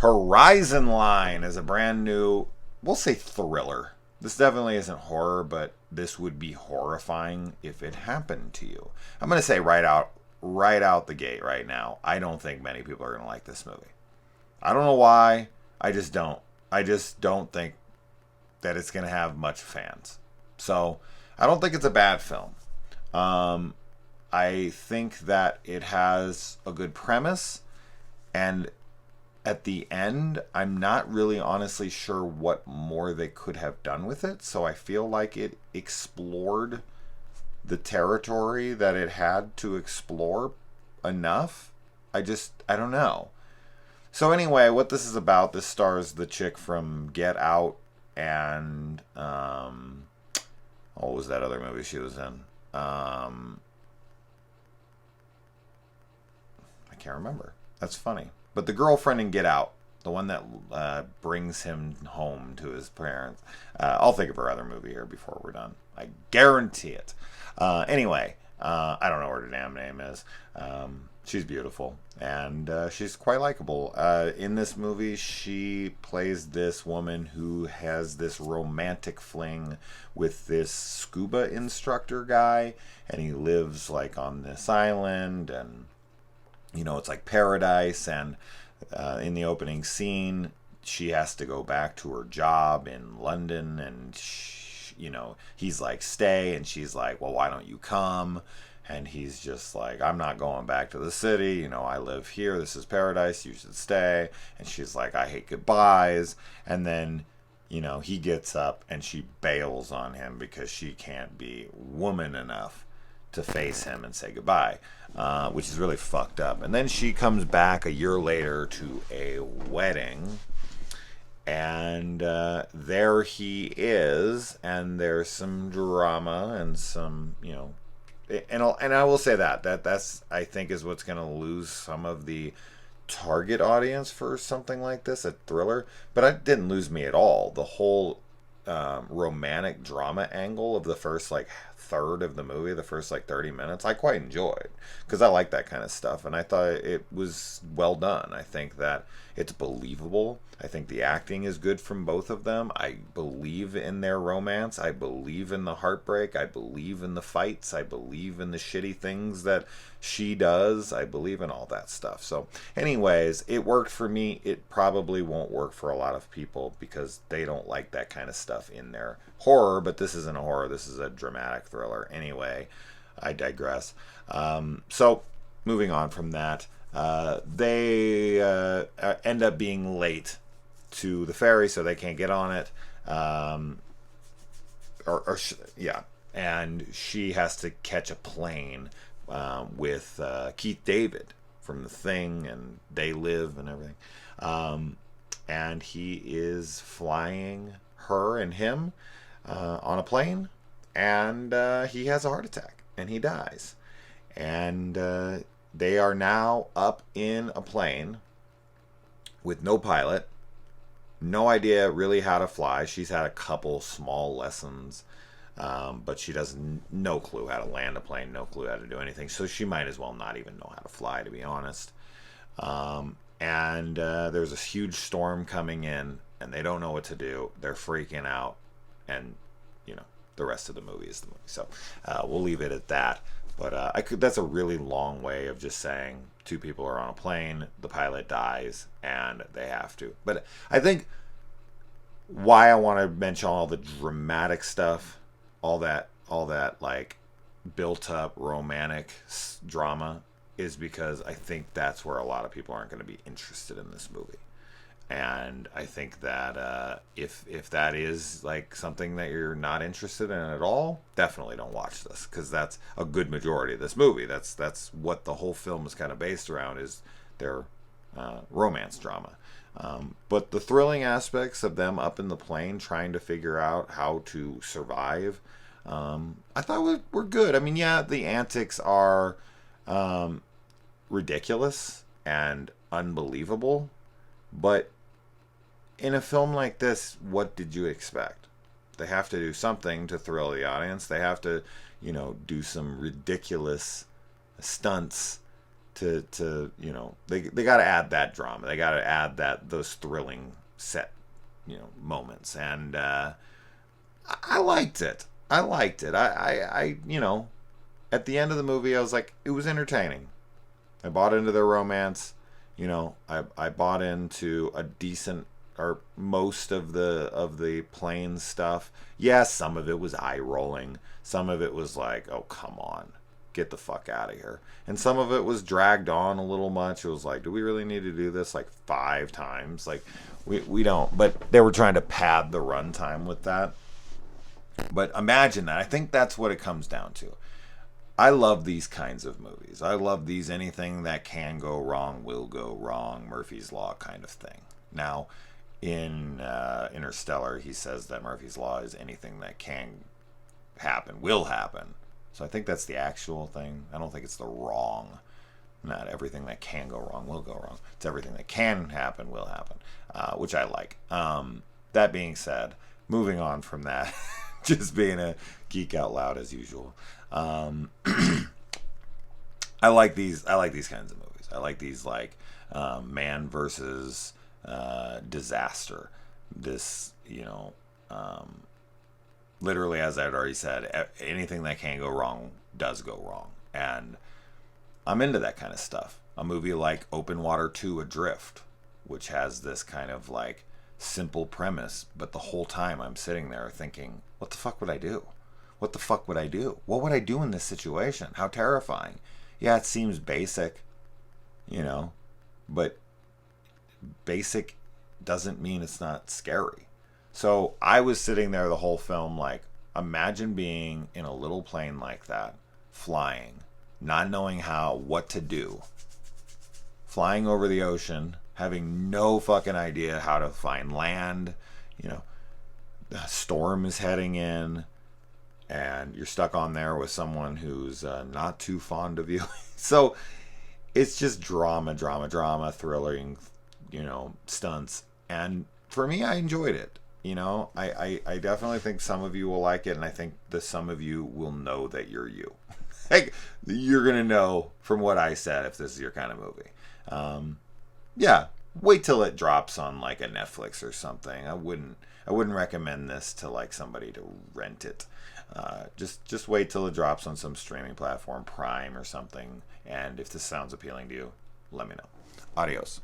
Horizon Line is a brand new, we'll say thriller. This definitely isn't horror, but this would be horrifying if it happened to you. I'm going to say right out the gate right now, I don't think many people are going to like this movie. I don't know why. I just don't. I just don't think that it's going to have much fans. So I don't think it's a bad film. Um, I think that it has a good premise, and at the end, I'm not really honestly sure what more they could have done with it. So I feel like it explored the territory that it had to explore enough. I don't know. So anyway, what this is about, this stars the chick from Get Out and what was that other movie she was in? I can't remember. That's funny. But the girlfriend in Get Out, the one that brings him home to his parents. I'll think of her other movie here before we're done. I guarantee it. Anyway, I don't know what her damn name is. She's beautiful, and she's quite likable. In this movie, she plays this woman who has this romantic fling with this scuba instructor guy, and he lives like on this island, and it's like paradise. And in the opening scene, she has to go back to her job in London, and he's like, stay, and she's like, well, why don't you come? And he's just like, I'm not going back to the city. I live here. This is paradise. You should stay. And she's like, I hate goodbyes. And then, he gets up and she bails on him because she can't be woman enough to face him and say goodbye, which is really fucked up. And then she comes back a year later to a wedding. And there he is. And there's some drama and some, and I will say that's I think is what's going to lose some of the target audience for something like this, a thriller. But it didn't lose me at all. The whole romantic drama angle of the first third of the movie, the first 30 minutes, I quite enjoyed because I like that kind of stuff, and I thought it was well done. I think that it's believable. I think the acting is good from both of them. I believe in their romance. I believe in the heartbreak. I believe in the fights. I believe in the shitty things that she does. I believe in all that stuff. So anyways, it worked for me. It probably won't work for a lot of people because they don't like that kind of stuff in their horror, but this isn't a horror. This is a dramatic thriller. Anyway, I digress. So moving on from that, they end up being late to the ferry, so they can't get on it. Yeah, and she has to catch a plane with Keith David from The Thing and They Live and everything. And he is flying her and him on a plane, and he has a heart attack and he dies. And they are now up in a plane with no pilot, no idea really how to fly. She's had a couple small lessons, but she doesn't, no clue how to land a plane, no clue how to do anything. So she might as well not even know how to fly, to be honest. And there's this huge storm coming in, and they don't know what to do. They're freaking out, and the rest of the movie is the movie. So we'll leave it at that. But that's a really long way of just saying two people are on a plane, the pilot dies, and they have to. But I think why I want to mention all the dramatic stuff, all that built up romantic drama, is because I think that's where a lot of people aren't going to be interested in this movie. And I think that if that is something that you're not interested in at all, definitely don't watch this, because that's a good majority of this movie. That's what the whole film is kind of based around, is their romance drama. But the thrilling aspects of them up in the plane trying to figure out how to survive, I thought were good. I mean, yeah, the antics are ridiculous and unbelievable, but in a film like this, what did you expect? They have to do something to thrill the audience. They have to, do some ridiculous stunts they got to add that drama. They got to add those thrilling set moments, and I liked it. I liked it. At the end of the movie, I was like, it was entertaining. I bought into their romance. I bought into a decent, or most of the plane stuff. Yeah, some of it was eye rolling. Some of it was like, oh, come on, get the fuck out of here. And some of it was dragged on a little much. It was like, do we really need to do this like 5 times? Like, we don't. But they were trying to pad the runtime with that. But imagine that. I think that's what it comes down to. I love these kinds of movies. I love these anything that can go wrong will go wrong, Murphy's Law kind of thing. Now, in Interstellar, he says that Murphy's Law is anything that can happen, will happen. So I think that's the actual thing. I don't think it's the wrong. Not everything that can go wrong will go wrong. It's everything that can happen will happen, which I like. That being said, moving on from that, just being a geek out loud as usual. I like these kinds of movies. I like these like man versus disaster. This, literally, as I'd already said, anything that can go wrong does go wrong. And I'm into that kind of stuff. A movie like Open Water 2 Adrift, which has this kind of like simple premise, but the whole time I'm sitting there thinking, what the fuck would I do? What the fuck would I do? What would I do in this situation? How terrifying. Yeah, it seems basic, but basic doesn't mean it's not scary. So I was sitting there the whole film like, imagine being in a little plane like that, flying, not knowing what to do, flying over the ocean, having no fucking idea how to find land. The storm is heading in, and you're stuck on there with someone who's not too fond of you. So it's just drama, thrilling, stunts. And for me, I enjoyed it. I definitely think some of you will like it, and I think that some of you will know that you're you. Like, you're going to know from what I said if this is your kind of movie. Yeah, wait till it drops on like a Netflix or something. I wouldn't recommend this to like somebody to rent it. Just wait till it drops on some streaming platform, Prime or something. And if this sounds appealing to you, let me know. Adios.